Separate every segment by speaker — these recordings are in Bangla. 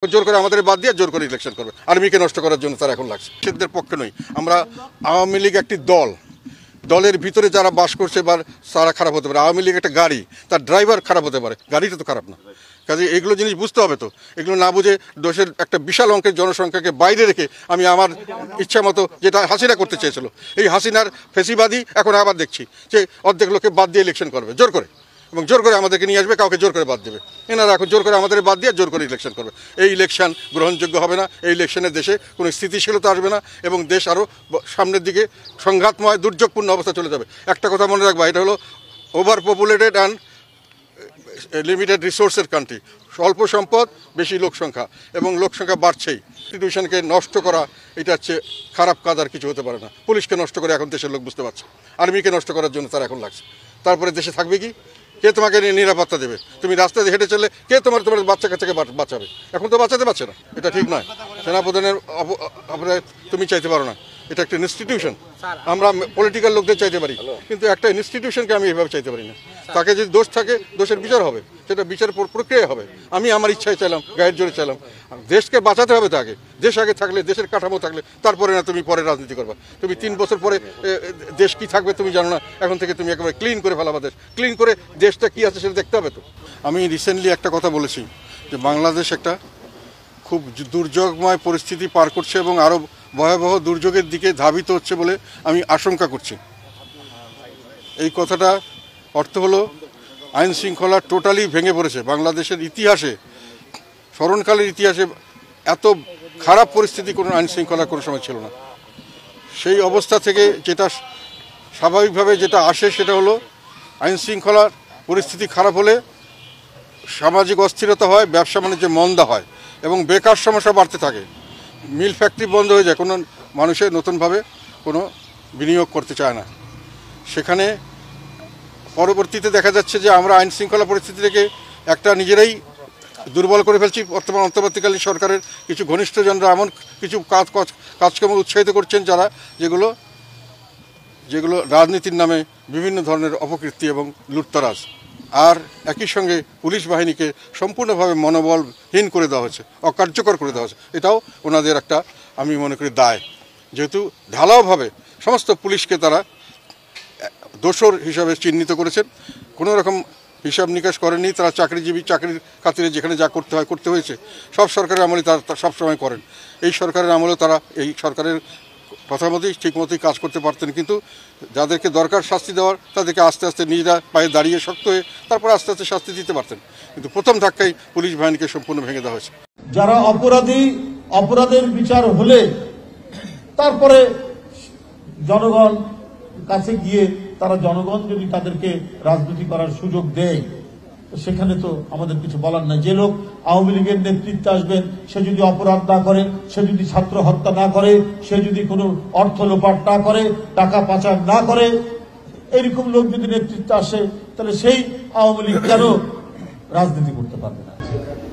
Speaker 1: জোর করে আমাদের বাদ দিয়ে জোর করে ইলেকশন করবে, আর্মিকে নষ্ট করার জন্য তারা এখন লাগছে। সেদের পক্ষে নই আমরা। আওয়ামী লীগ একটি দলের ভিতরে যারা বাস করছে বা তারা খারাপ হতে পারে। আওয়ামী লীগ একটা গাড়ি, তার ড্রাইভার খারাপ হতে পারে, গাড়িটা তো খারাপ না। কাজে এগুলো জিনিস বুঝতে হবে। তো এগুলো না বুঝে দেশের একটা বিশাল অঙ্কের জনসংখ্যাকে বাইরে রেখে আমি আমার ইচ্ছা মতো যেটা হাসিনা করতে চেয়েছিল, এই হাসিনার ফেসিবাদী এখন আবার দেখছি যে অর্ধেক লোককে বাদ দিয়ে ইলেকশন করবে জোর করে, এবং জোর করে আমাদেরকে নিয়ে আসবে, কাউকে জোর করে বাদ দেবে। এনারা এখন জোর করে আমাদের বাদ দিয়ে জোর করে ইলেকশন করবে। এই ইলেকশন গ্রহণযোগ্য হবে না। এই ইলেকশনের দেশে কোনো স্থিতিশীলতা আসবে না এবং দেশ আরও সামনের দিকে সংঘাতময় দুর্যোগপূর্ণ অবস্থা চলে যাবে। একটা কথা মনে রাখবা, এটা হলো ওভার পপুলেটেড অ্যান্ড লিমিটেড রিসোর্সের কান্ট্রি। স্বল্প সম্পদ, বেশি লোক সংখ্যা, এবং লোক সংখ্যা বাড়ছেই। ইনস্টিটিউশনকে নষ্ট করা এটা হচ্ছে খারাপ কাজ, আর কিছু হতে পারে না। পুলিশকে নষ্ট করে এখন দেশের লোক বুঝতে পারছে, আর্মিকে নষ্ট করার জন্য তারা এখন লাগছে। তারপরে দেশে থাকবে কি? কে তোমাকে নিরাপত্তা দেবে? তুমি রাস্তায় হেঁটে চললে কে তোমার বাচ্চা কাচ্চাকে বাঁচাবে? এখন তো বাঁচাতে পারছে না। এটা ঠিক নয়। সেনাপ্রধানের তুমি চাইতে পারো না, এটা একটা ইনস্টিটিউশন। আমরা পলিটিক্যাল লোকদের চাইতে পারি, কিন্তু একটা ইনস্টিটিউশনকে আমি এভাবে চাইতে পারি না। তাকে যদি দোষ থাকে, দোষের বিচার হবে, সেটা বিচার প্রক্রিয়া হবে। আমি আমার ইচ্ছায় চাইলাম, গায়ের জোরে চাইলাম। দেশকে বাঁচাতে হবে তাকে। দেশ আগে থাকলে, দেশের কাঠামো থাকলে তারপরে না তুমি পরে রাজনীতি করবা। তুমি 3 বছর পরে দেশ কি থাকবে তুমি জানো না। এখন থেকে তুমি একেবারে ক্লিন করে ফেলাবা দেশ। ক্লিন করে দেশটা কি আছে সেটা দেখতে হবে। তো আমি রিসেন্টলি একটা কথা বলেছি যে বাংলাদেশ একটা খুব দুর্যোগময় পরিস্থিতি পার করছে এবং আরও ভয়াবহ দুর্যোগের দিকে ধাবিত হচ্ছে বলে আমি আশঙ্কা করছি। এই কথাটা অর্থ হলো আইন শৃঙ্খলা টোটালি ভেঙে পড়েছে। বাংলাদেশের ইতিহাসে, স্মরণকালের ইতিহাসে এত খারাপ পরিস্থিতি কোনো আইন শৃঙ্খলা কোনো সময় ছিল না। সেই অবস্থা থেকে যেটা স্বাভাবিকভাবে যেটা আসে সেটা হলো আইন শৃঙ্খলার পরিস্থিতি খারাপ হলে সামাজিক অস্থিরতা হয়, ব্যবসা বাণিজ্যে মন্দা হয় এবং বেকার সমস্যা বাড়তে থাকে। মিল ফ্যাক্টরি বন্ধ হয়ে যায়, কোনো মানুষের নতুনভাবে কোনো বিনিয়োগ করতে চায় না। সেখানে পরবর্তীতে দেখা যাচ্ছে যে আমরা আইন শৃঙ্খলা পরিস্থিতি থেকে একটা নিজেরাই দুর্বল করে ফেলছি। বর্তমান অন্তর্বর্তীকালীন সরকারের কিছু ঘনিষ্ঠজনরা এমন কিছু কাজকর্ম উৎসাহিত করছেন যারা যেগুলো রাজনীতির নামে বিভিন্ন ধরনের অপকীর্তি এবং লুটতরাজ। আর একই সঙ্গে পুলিশ বাহিনীকে সম্পূর্ণভাবে মনোবলহীন করে দেওয়া হয়েছে, অকার্যকর করে দেওয়া হয়েছে। এটাও ওনাদের একটা আমি মনে করি দায়, যেহেতু ঢালাওভাবে সমস্ত পুলিশকে তারা দোষর হিসাবে চিহ্নিত করেছেন। কোনো রকম হিসাব নিকাশ করেনি। তারা চাকরিজীবী, চাকরির খাতিরে যেখানে যা করতে হয় করতে হয়েছে। সব সরকারের আমলে তারা সবসময় করেন। এই সরকারের আমলেও তারা এই সরকারের কথা মতোই ঠিকমতোই কাজ করতে পারতেন, কিন্তু যাদেরকে দরকার শাস্তি দেওয়ার তাদেরকে আস্তে আস্তে নিজেরা পায়ে দাঁড়িয়ে শক্ত হয়ে তারপর আস্তে আস্তে শাস্তি দিতে পারতেন। কিন্তু প্রথম ধাক্কায় পুলিশ বাহিনীকে সম্পূর্ণ ভেঙে দেওয়া হয়েছে।
Speaker 2: যারা অপরাধী, অপরাধের বিচার হলে তারপরে জনগণ কাছে গিয়ে তারা জনগণ যদি তাদেরকে রাজনীতি করার সুযোগ দেয়, সেখানে তো আমাদের কিছু বলার নাই। যে লোক আওয়ামী লীগের নেতৃত্বে আসবেন, সে যদি অপরাধ না করে, সে যদি ছাত্র হত্যা না করে, সে যদি কোনো অর্থ লোপাট না করে, টাকা পাচার না করে, এরকম লোক যদি নেতৃত্বে আসে, তাহলে সেই আওয়ামী লীগ কেন রাজনীতি করতে পারবে না?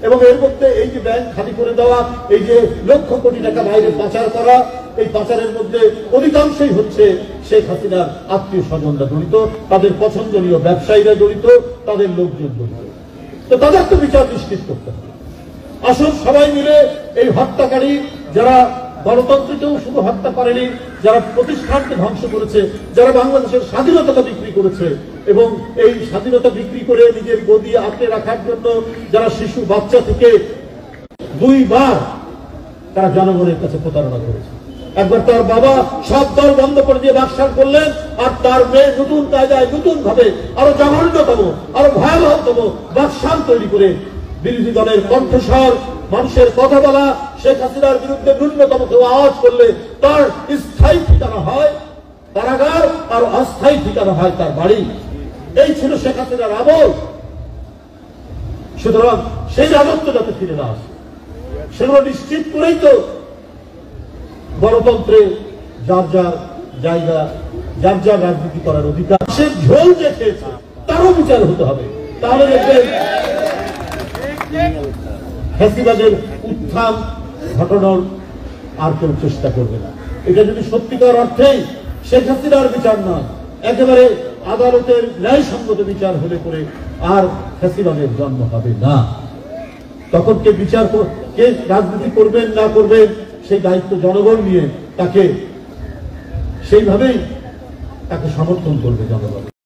Speaker 2: এবং এর মধ্যে এই যে ব্যাংক খালি করে দেওয়া, এই যে লক্ষ কোটি টাকা বাইরে পাচার করা, এই পাচারের মধ্যে অধিকাংশই হচ্ছে শেখ হাসিনার আত্মীয় স্বজনরা জড়িত, তাদের পছন্দনীয় ব্যবসায়ীরা জড়িত, তাদের লোকজন জড়িত। তো তাদের তো বিচার নিশ্চিত করতে হবে। আসুন সবাই মিলে এই হত্যাকারী, যারা গণতন্ত্রকেও শুধু হত্যা করেনি, যারা প্রতিষ্ঠানকে ধ্বংস করেছে, যারা বাংলাদেশের স্বাধীনতা বিক্রি করেছে এবং এই স্বাধীনতা বিক্রি করে নিজের গদি আঁকড়ে রাখার জন্য যারা শিশু বাচ্চা থেকে 2 বার তারা জনগণের কাছে প্রতারণা করেছে। একবার তার বাবা সব দল বন্ধ করে দিয়ে বাকশাল করলেন, আর তার মেয়ে নতুন কায়দায় নতুন ভাবে আরো জঘন্যতম, আরো ভয়াবহতম বাকশাল তৈরি করে বিরোধী দলের কণ্ঠস্বর, মানুষের কথা বলা, শেখ হাসিনার বিরুদ্ধে ন্যূনতম কেউ আওয়াজ করলে তার স্থায়ী ঠিকানা হয় কারাগার, আর অস্থায়ী ঠিকানা হয় তার বাড়ি। এই ছিল শেখ হাসিনার আমল। সুতরাং সেই রাজত্ব যাতে ফিরে না আসে, সেগুলো নিশ্চিত করেই তো গণতন্ত্রে যার যার জায়গা, যার যার রাজনীতি করার অধিকার। সে ঝোল যে খেয়েছে তারও বিচার হতে হবে। তাহলে দেখবেন ফ্যাসিবাদের উত্থান ঘটানোর আর কেউ চেষ্টা করবে না। এটা যদি সত্যিকার অর্থেই শেখ হাসিনার বিচার নয়, একেবারে আদালতের ন্যায়সঙ্গত বিচার হলে পরে আর ফ্যাসিবাদের জন্ম হবে না। তখন কে কে রাজনীতি করবেন না করবেন সেই দায়িত্ব জনগণ নিয়ে তাকে সেইভাবেই তাকে সমর্থন করবে জনগণ।